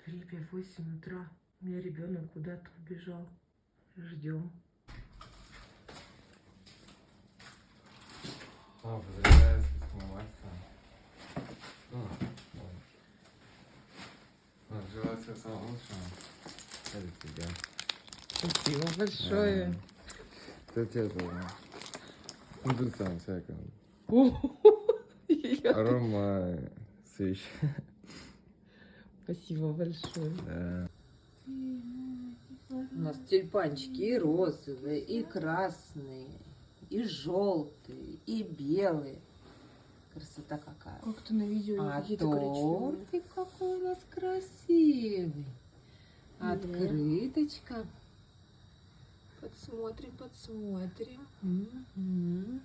3-8 утра. У меня ребенок куда-то убежал. Ждем. Поздравляю с мамасом. Желаю всего самого лучшего. Это тебе. Спасибо большое. Это тебе тоже. Ну, тут сам всякое. Арома свеч. Спасибо большое. Да. У нас тюльпанчики и розовые, и красные, и желтые, и белые. Красота какая. Как-то на видео А какие-то коричневые. тортик какой у нас красивый. Открыточка. Подсмотрим, подсмотрим. Мгм.